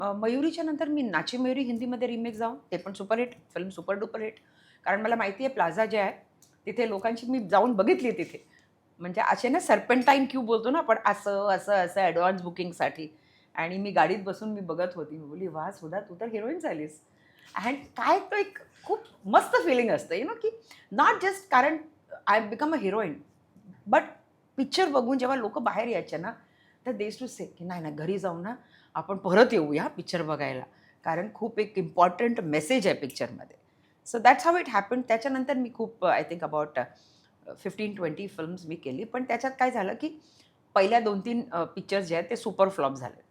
मयुरीच्या नंतर मी नाची मयुरी हिंदीमध्ये रिमेक जाऊन ते पण superhit film, super duper hit. कारण मला माहिती आहे प्लाझा जे आहे तिथे लोकांची मी जाऊन बघितली आहे तिथे. म्हणजे असे ना सर्पेंटाईन क्यू बोलतो ना आपण, असं असं असं ॲडव्हान्स बुकिंगसाठी. आणि मी गाडीत बसून मी बघत होती. मी बोलली, "वाह सुधा, तू तर हिरोईन झालीस." अँड काय तो एक खूप मस्त फिलिंग असतं की नॉट जस्ट कारण I become a heroine, but picture बघून जेव्हा लोकं बाहेर यायचे ना, तर दे टू से की नाही, नाही घरी जाऊन ना आपण परत येऊया पिक्चर बघायला. कारण खूप एक इम्पॉर्टंट मेसेज आहे पिक्चरमध्ये. So that's how it happened. त्याच्यानंतर मी खूप आय थिंक अबाउट 15-20 फिल्म्स मी केली. पण त्याच्यात काय झालं, की पहिल्या 2-3 पिक्चर्स जे आहेत ते सुपर फ्लॉप झाले.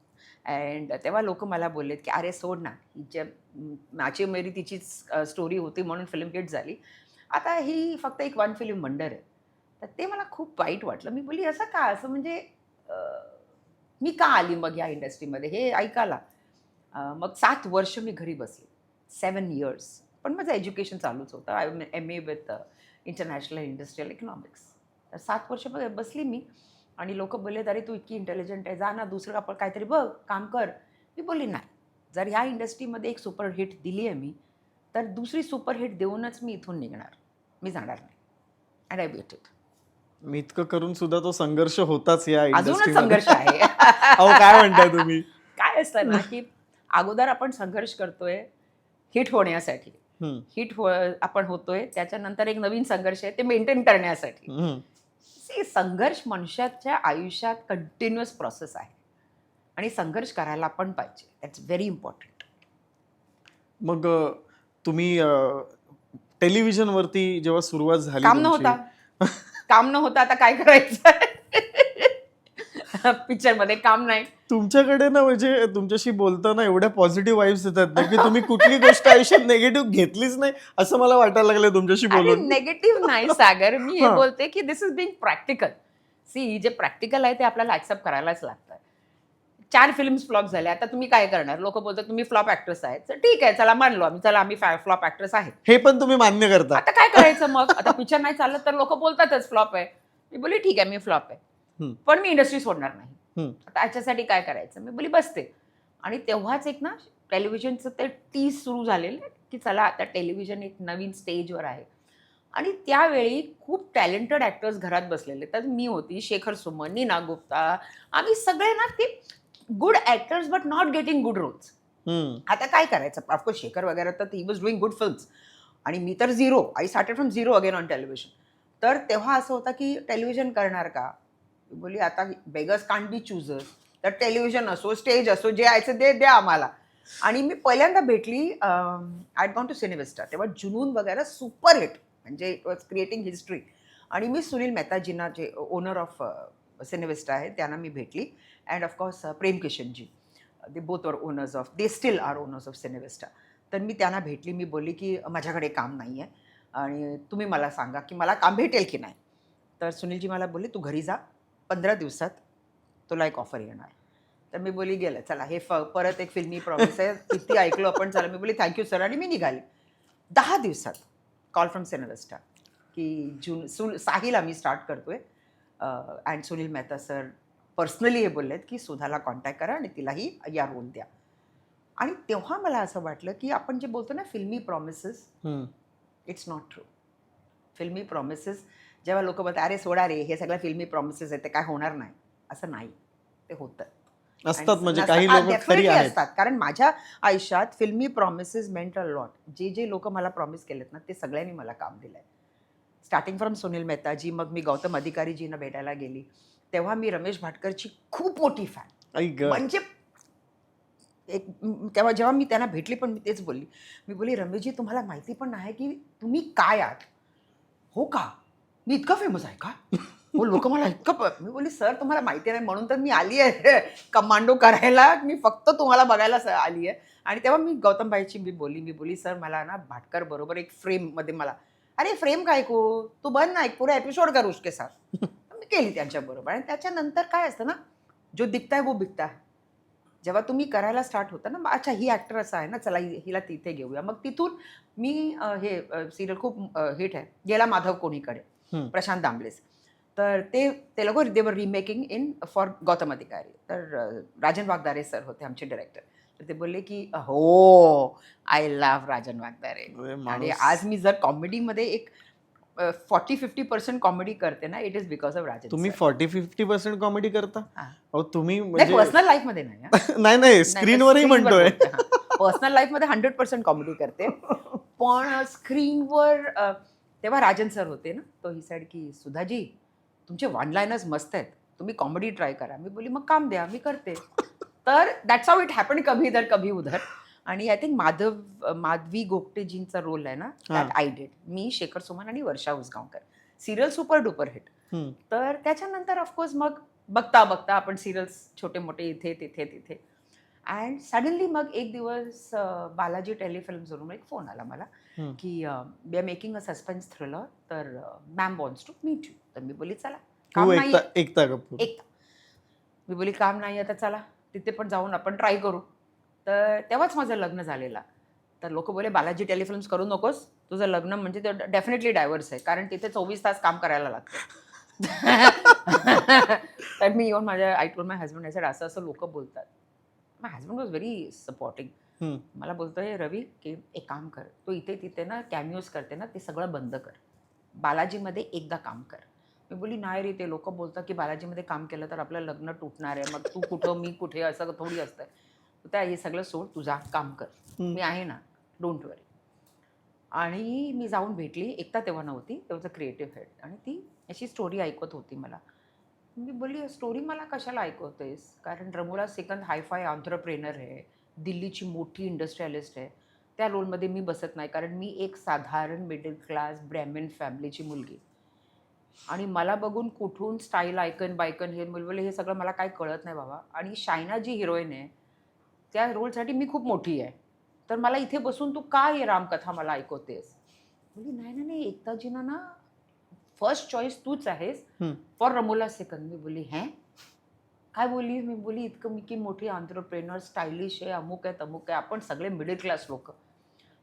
अँड तेव्हा लोकं मला बोललेत, की "अरे सोड ना, हिच्या नाची मेरी तिचीच स्टोरी होती म्हणून फिल्म हिट झाली. आता ही फक्त एक वन फिल्म वंडर आहे." तर ते मला खूप वाईट वाटलं. मी बोलली, "असं का? असं म्हणजे अ, मी का आली मग या इंडस्ट्रीमध्ये हे ऐकायला?" मग 7 वर्ष मी घरी बसले. 7 इयर्स. पण माझं एज्युकेशन चालूच होतं. I am MA with international industrial economics. तर 7 वर्ष बसली मी आणि लोकं बोललेत, "अरे, तू इतकी इंटेलिजंट आहे, जा ना दुसरं आपण काहीतरी बघ, काम कर." मी बोलली, "नाही. जर ह्या इंडस्ट्रीमध्ये एक सुपरहिट दिली आहे मी, तर दुसरी सुपरहिट देऊनच मी इथून निघणार. मी जाणार नाही." And I wait it. मी इतकं करून सुद्धा तो संघर्ष होताच या अजूनच इंडस्ट्रीमध्ये. संघर्ष आहे. अहो काय म्हणताय तुम्ही? काय असतं ना, की अगोदर आपण संघर्ष करतोय हिट होण्यासाठी. हं, हिट आपण होतोय, त्याच्यानंतर एक नवीन संघर्ष आहे ते मेंटेन करण्यासाठी. हं. सी संघर्ष मनुष्याच्या आयुष्यात कंटिन्युअस प्रोसेस आहे आणि संघर्ष करायला पण पाहिजे. That's very important. मग तुम्ही टेलिव्हिजनवरती जेव्हा सुरुवात झाली काम न तुमची. होता. काम न होता आता काय करायचं? पिक्चरमध्ये काम नाही. तुमच्याकडे ना म्हणजे तुमच्याशी बोलताना एवढ्या पॉझिटिव्ह वाइब्स येतात ना, की तुम्ही कुठली गोष्ट आयुष्यात निगेटिव्ह घेतलीच नाही, असं मला वाटायला लागलं तुमच्याशी अरे बोलून. निगेटिव्ह नाही सागर. मी हे हां. बोलते, की दिस इज बीइंग प्रॅक्टिकल. सी जे प्रॅक्टिकल आहे ते आपल्याला ॲक्सेप्ट करायलाच लागतं. 4 फिल्म्स फ्लॉप झाल्या. आता तुम्ही काय करणार? लोकं बोलतात तुम्ही फ्लॉप ॲक्ट्रेस आहेत. तर ठीक आहे, चला मानलो आम्ही. चला आम्ही फ्लॉप ॲक्ट्रेस आहे. हे पण तुम्ही मान्य करता. आता काय करायचं मग? आता पिक्चर नाही चाललं तर लोकं बोलतातच फ्लॉप आहे. मी बोलली ठीक आहे, मी फ्लॉप आहे. हं, पण मी इंडस्ट्री सोडणार नाही. हं, आता याच्यासाठी काय करायचं? मी बोलली बसते. आणि तेव्हाच एक ना टेलिव्हिजनचं ते टीज सुरू झालेलं, की चला आता टेलिव्हिजन एक नवीन स्टेजवर आहे. आणि त्यावेळी खूप टॅलेंटेड ॲक्टर्स घरात बसलेले. तर मी होती, शेखर सुमन, नीना गुप्ता. आम्ही सगळे ना ते good actors but not getting good roles. हं. आता काय करायचं? ऑफकोर्स शेखर वगैरे तर he was doing good films आणि मी तर zero. I started from zero again on television. तर तेव्हा असं होतं की टेलिव्हिजन करणार का? मी बोलली आता बेगर्स कांट बी चूजर्स. तर टेलिव्हिजन असो, स्टेज असो, जे यायचं ते द्या आम्हाला. आणि मी पहिल्यांदा भेटली आय गॉन टू सिनेविस्टा. तेव्हा जुनून वगैरे सुपर हिट म्हणजे इट वॉज क्रिएटिंग हिस्ट्री. आणि मी सुनील मेहताजींना जे ओनर ऑफ सिनेविस्टा आहे त्यांना मी भेटली. And of course Prem Kishanji. They both are owners of they still are owners of Cinevista. तर मी त्यांना भेटली. मी बोलली की माझ्याकडे काम नाही आहे आणि तुम्ही मला सांगा की मला काम भेटेल की नाही. तर सुनीलजी मला बोलले, "तू घरी जा. 15 दिवसात तुला एक ऑफर येणार." तर मी बोलली, "गेलं. चला हे परत एक फिल्मी प्रॉमिस आहे. किती ऐकलो आपण. चला." मी बोलली, "थँक सर." आणि मी निघाली. 10 दिवसात कॉल फ्रॉम सिनेविस्टा की साहिल आम्ही स्टार्ट करतोय. And Sunil Mehta sir personally हे बोललेत की सुधाला कॉन्टॅक्ट करा आणि तिलाही या रोल द्या. आणि तेव्हा मला असं वाटलं की आपण जे बोलतो ना फिल्मी प्रॉमिसेस, हं. It's not true. फिल्मी प्रॉमिसेस जेव्हा लोकं बोलतात, "अरे सोडा रे, हे सगळ्या फिल्मी प्रॉमिसेस आहेत, ते काय होणार नाही." असं नाही. ते होतं. आणि असतात म्हणजे नसतं काही लोकं खरी डेफिनेटली आहेत. असतात. कारण माझ्या आयुष्यात फिल्मी प्रॉमिसेस मेंट अ लॉट. जे लोकं मला प्रॉमिस केलेत ना, ते सगळ्यांनी मला काम दिलंय. स्टार्टिंग फ्रॉम सुनील मेहताजी, मग मी गौतम अधिकारीजींना भेटायला गेली. तेव्हा मी रमेश भाटकरची खूप मोठी फॅन. आई गं! म्हणजे तेव्हा जेव्हा मी त्यांना भेटली पण मी तेच बोलली. मी बोलली, "रमेशजी तुम्हाला माहिती पण नाही की तुम्ही काय आहात?" "हो का? मी इतका फेमस आहे का?" "हो, लोकं मला इतकं मी बोलली, "सर तुम्हाला माहिती नाही म्हणून तर मी आली आहे कमांडो करायला. मी फक्त तुम्हाला बघायला आली आहे." आणि तेव्हा मी गौतमभाईची मी बोलली, "सर मला ना भाटकर बरोबर एक फ्रेममध्ये मला." "अरे फ्रेम काय को? तू बन ना, एक पूरा एपिसोड कर उसके साथ." मी केली त्यांच्याबरोबर आणि त्याच्यानंतर काय असतं ना, जो दिखता है वो बिकता है. जेव्हा तुम्ही करायला स्टार्ट होता ना, मग अच्छा ही ॲक्टर असं आहे ना, चला हिला तिथे घेऊया. मग तिथून मी हे सीरियल खूप हिट आहे, गेला माधव कोणीकडे, हं. प्रशांत दामलेच. तर ते लोकं दे वर रिमेकिंग इन फॉर गौतम अधिकारी. तर राजन वाघदारे सर होते आमचे डायरेक्टर. तर ते बोलले की हो, आय लव्ह राजन वाघदारे. अरे आणि माणूस. आज मी जर कॉमेडीमध्ये एक 40-50% कॉमेडी करते ना, it is because of Rajan तुम्ही सर. 40-50% कॉमेडी करता? हां. अहो तुम्ही नाही, म्हणजे पर्सनल लाईफमध्ये नाही हां. नाही नाही स्क्रीनवरही म्हणतोय. पर्सनल लाईफमध्ये 100% कॉमेडी करते. पण स्क्रीनवर तेव्हा राजन सर होते ना, तो ही साईड की सुधाजी तुमचे वन लाईनर्स मस्त आहेत, तुम्ही कॉमेडी ट्राय करा. मी बोलली मग काम द्या, मी करते. तर दॅट्स हाऊ इट हॅपन, कभी इधर कभी उधर. आणि आय थिंक माधवी गोगटेजींचा रोल आहे ना, हां. That I did. मी, शेखर सुमन आणि Varsha Usgaonkar. Serial super duper hit. Hmm. तर त्याच्यानंतर ऑफकोर्स मग बघता बघता आपण सिरियल्स छोटे मोठे इथे तिथे तिथे. अँड सडनली मग एक दिवस बालाजी टेलिफिल्म्सवरून एक फोन आला मला हम्म. की we are making a suspense thriller, तर ma'am wants to meet you. तर मी बोलली चला, काम तू नाही एकता कपूर. एक मी बोली काम नाही आहे तर चला तिथे पण जाऊन आपण ट्राय करू. तर तेव्हाच माझं लग्न झालेलं. तर लोक बोले बालाजी टेलिफिल्म्स करू नकोस, तुझं लग्न म्हणजे ते डेफिनेटली डायव्हर्स आहे, कारण तिथे 24 तास काम करायला लागतं. तर मी येऊन माझ्या I told my husband, I said असं असं लोक बोलतात. माय हजबंड वॉज व्हेरी सपोर्टिंग. हम्म. मला बोलतोय रवी की एक काम कर, तू इथे तिथे ना कॅमिओज करते ना, ते सगळं बंद कर, बालाजीमध्ये एकदा काम कर. मी बोली नाही रे, ते लोक बोलतात की बालाजीमध्ये काम केलं तर आपलं लग्न तुटणार आहे, मग तू कुठं मी कुठे, असं थोडी असतं. त्या हे सगळं सोड, तुझा काम कर, मी आहे ना, डोंट वरी. आणि मी जाऊन भेटली. एकता तेव्हा नव्हती, तेव्हा क्रिएटिव्ह हेड, आणि ती अशी स्टोरी ऐकत होती मला. मी बोलली स्टोरी मला कशाला ऐकवतेस, कारण रमोला सेकंद हायफाय ऑन्ट्रप्रेनर आहे, दिल्लीची मोठी इंडस्ट्रियलिस्ट आहे. त्या रोलमध्ये मी बसत नाही, कारण मी एक साधारण मिडल क्लास ब्रॅह्मण फॅमिलीची मुलगी, आणि मला बघून कुठून स्टाईल आयकन बायकन हे बोलले हे सगळं मला काय कळत नाही बाबा. आणि शायना जी हिरोईन आहे त्या रोलसाठी मी खूप मोठी आहे, तर मला इथे बसून तू काय हे रामकथा मला ऐकवतेस. बोली नाही नाही नाही, एकताजीना ना फर्स्ट चॉईस तूच आहेस फॉर रमोला सेकंद. मी बोली हे काय बोलली. मी बोली इतकं मी की मोठी ऑन्ट्रप्रेनर, स्टायलिश आहे, अमुक आहे तमुक आहे, आपण सगळे मिडल क्लास लोक.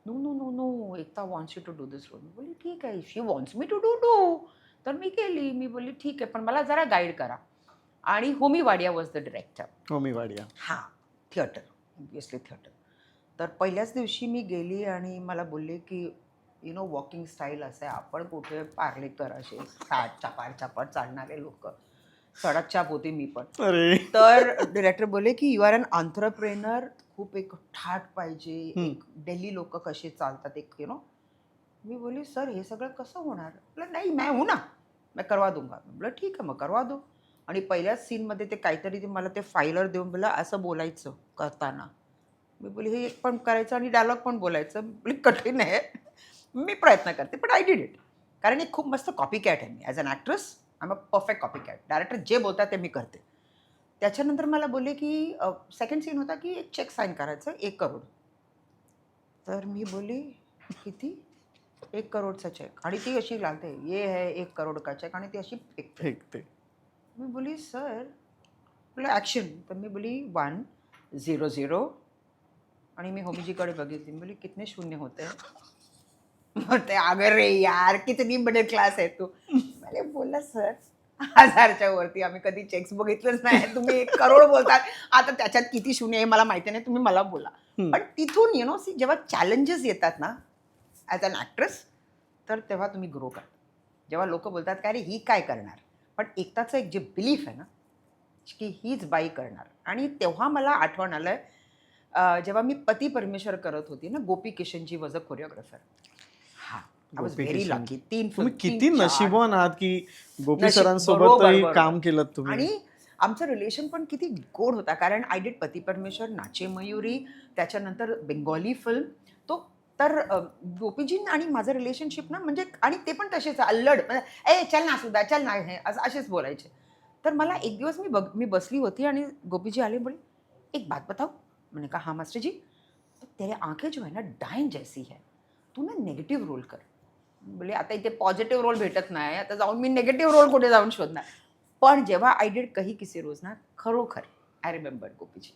No no no no, Ekta wants you to do this role. मी बोली ठीक आहे, she wants me to do. तर मी केली. मी बोलली ठीक आहे, पण मला जरा गाईड करा. आणि Homi Wadia was the director. Homi Wadia. हां, थिएटर, ऑब्वियसली थिएटर. तर पहिल्याच दिवशी मी गेली आणि मला बोलले की यु नो वॉकिंग स्टाईल असं आहे, आपण कुठे पार्लेकर असे चापाड चापाड चालणारे लोक, सडकचाप होती मी पण. अरे तर डिरेक्टर बोलले की यू आर अन ऑन्ट्रप्रेनर, खूप एक ठाट पाहिजे, एक दिल्ली लोक कसे चालतात एक यु नो. मी बोली सर हे सगळं कसं होणार. बोला नाही मैं हूं ना, मैं करवा दूंगा. बोला ठीक आहे मग करवा दो. आणि पहिल्याच सीनमध्ये ते काहीतरी ते मला ते फायलर देऊन बोला असं बोलायचं करताना. मी बोली हे एक पण करायचं आणि डायलॉग पण बोलायचं. बोली कठीण आहे, मी प्रयत्न करते, पण आय डिड इट. कारण एक खूप मस्त कॉपी कॅट आहे मी as an actress. I am a perfect copycat. Director जे बोलतात ते मी करते. त्याच्यानंतर मला बोलले की सेकंड सीन होता की एक चेक साईन करायचं 1 करोड. तर मी बोली किती, 1 करोडचा चेक. आणि ती अशी लागते ये है 1 करोड का चेक, आणि ती अशी फेकते. मी बोली सर, बोला ॲक्शन. तर मी बोली 100. आणि मी होमीजीकडे बघितली. मी बोली कितने शून्य होते. मग ते अगर रे यार कितनी मिडल क्लास आहे तू. मला बोलला सर 1000च्या वरती आम्ही कधी चेक्स बघितलंच नाही, तुम्ही 1 करोड बोलतात. आता त्याच्यात किती शून्य आहे मला माहिती नाही, तुम्ही मला बोला. पण तिथून यु नो जेव्हा चॅलेंजेस येतात ना ॲज अन ॲक्ट्रेस, तर तेव्हा तुम्ही ग्रो करता. जेव्हा लोक बोलतात का अरे ही काय करणार, पण एकताचं एक जे बिलीफ आहे ना की हीच बाई करणार. आणि तेव्हा मला आठवण आलं जेव्हा मी पती परमेश्वर करत होती ना, गोपी किशनजी वॉज अ कोरिओग्राफर. हां, आय वॉज व्हेरी लकी. तुम्ही किती नशिबवान आहात की गोपी नशीब, सरांसोबतही बरोबर. काम केलं तुम्ही. आणि आमचं रिलेशन पण किती गोड होता, कारण आय डिड पती परमेश्वर, नाचे मयुरी, त्याच्यानंतर बेंगॉली फिल्म. तो तर गोपीजी आणि माझं रिलेशनशिप ना म्हणजे, आणि ते पण तसेच अल्लड, ए चल ना सुद्धा चल ना, हे असं असेच बोलायचे. तर मला एक दिवस मी बसली होती आणि गोपीजी आले, बोले एक बात बताओ. मैंने कहा हाँ मास्टर जी. तो तेरे आंखें जो है ना डायन जैसी है, तू ना नेगेटिव्ह रोल कर. बोले आता इथे पॉझिटिव्ह रोल भेटत नाही, आता जाऊन मी नेगेटिव्ह रोल कुठे जाऊन शोधणार. पण जेव्हा आय डिड कही किसी रोज ना, खरोखर आय रिमेंबर गोपीजी